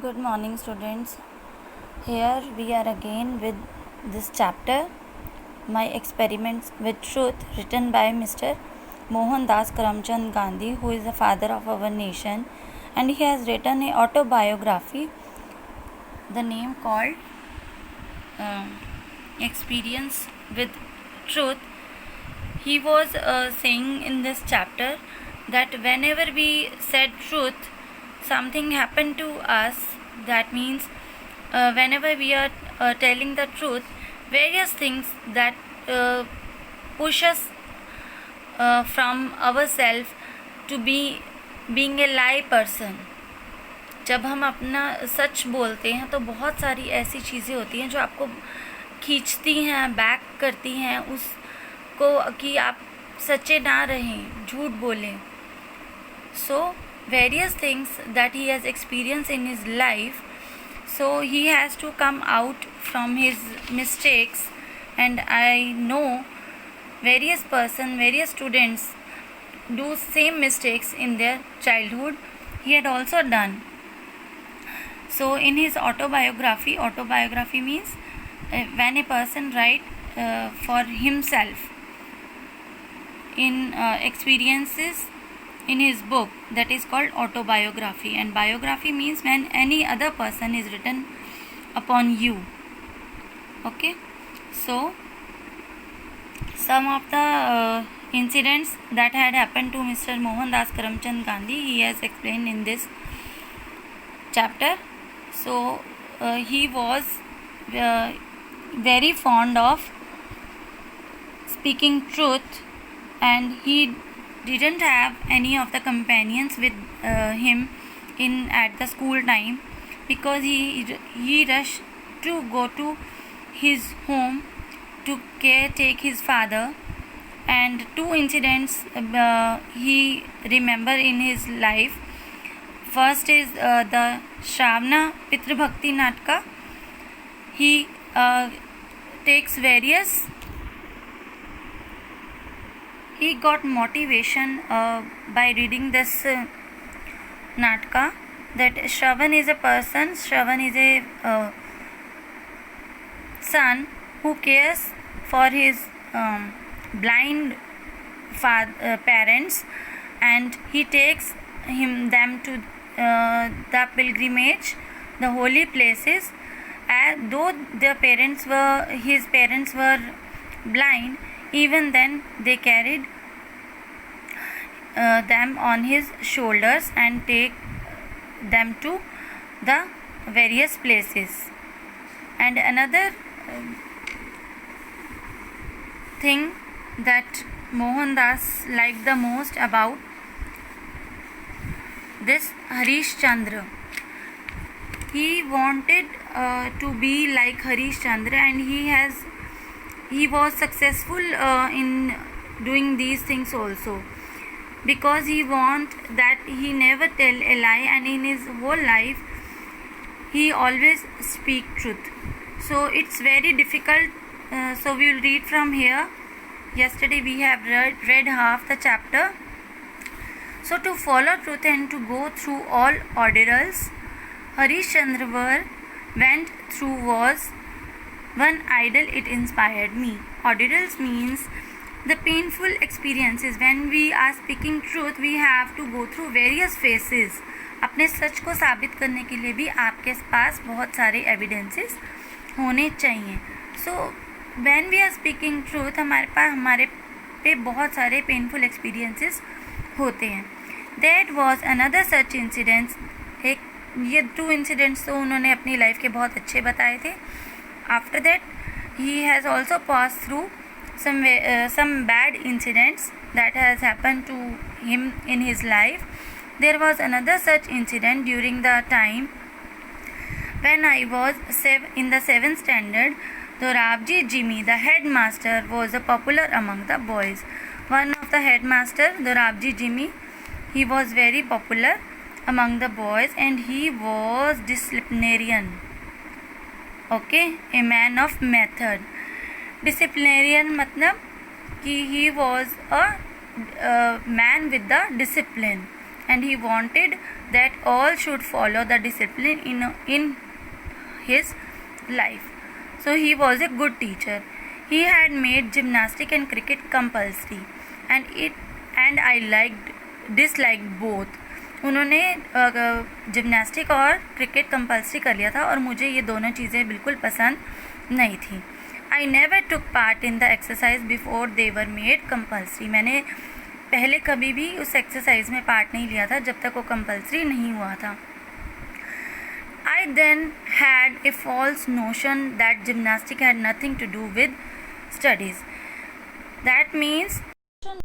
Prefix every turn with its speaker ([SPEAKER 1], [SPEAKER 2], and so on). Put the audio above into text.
[SPEAKER 1] Good morning, students. Here we are again with this chapter, My Experiments with Truth, written by Mr. Mohandas Karamchand Gandhi, who is the father of our nation, and he has written an autobiography, the name called Experience with Truth. He was saying in this chapter that whenever we said truth, something happened to us. That means whenever we are telling the truth, various things that push us from ourselves to being a lie person. जब हम अपना सच बोलते हैं तो बहुत सारी ऐसी चीज़ें होती हैं जो आपको खींचती हैं, बैक करती हैं उसको कि आप सच्चे ना रहें, झूठ बोलें. So various things that he has experienced in his life, so he has to come out from his mistakes. And I know various students do same mistakes in their childhood. He had also done. So in his autobiography means when a person write for himself in experiences in his book, that is called autobiography. And biography means when any other person is written upon you. Okay, so some of the incidents that had happened to Mr. Mohandas Karamchand Gandhi, he has explained in this chapter. So he was very fond of speaking truth, and he didn't have any of the companions with him at the school time, because he rushed to go to his home to take his father. And two incidents he remember in his life. First is the Shravana Pitra Bhakti Natka. He he got motivation by reading this Natka, that Shravan is a son who cares for his blind parents, and he takes them to the pilgrimage, the holy places. Though his parents were blind, even then they carried them on his shoulders and take them to the various places. And another thing that Mohandas liked the most about this Harish Chandra, he wanted to be like Harish Chandra, and he was successful in doing these things also, because he want that he never tell a lie, and in his whole life he always speak truth. So it's very difficult. So we will read from here. Yesterday we have read half the chapter. So to follow truth and to go through all ordeals, Harish Chandra went through was one idol. It inspired me. Ordeals means the painful experiences. When we are speaking truth, we have to go through various phases. अपने सच को साबित करने के लिए भी आपके पास बहुत सारे एविडेंसेस होने चाहिए. So when we are speaking truth, हमारे पे बहुत सारे पेनफुल एक्सपीरियंसेस होते हैं. That was another such incidents. ये 2 इंसिडेंट्स तो उन्होंने अपनी लाइफ के बहुत अच्छे बताए थे. After that he has also pass through some bad incidents that has happened to him in his life. There was another such incident during the time when I was in the 7th standard. Dorabji Jimmy, the headmaster, was popular among the boys. One of the headmaster, Dorabji Jimmy, he was very popular among the boys, and he was disciplinarian. Okay, a man of method. Disciplinarian मतलब कि he was a man with the discipline. and he wanted that all should follow the discipline in his life. So he was a good teacher. He had made gymnastic and cricket compulsory, and I disliked both. उन्होंने gymnastic और cricket compulsory कर लिया था और मुझे ये दोनों चीज़ें बिल्कुल पसंद नहीं थी. I never took part in the exercise before they were made compulsory. मैंने पहले कभी भी उस एक्सरसाइज में पार्ट नहीं लिया था जब तक वो कंपल्सरी नहीं हुआ था. I then had a false notion that gymnastics had nothing to do with studies. That means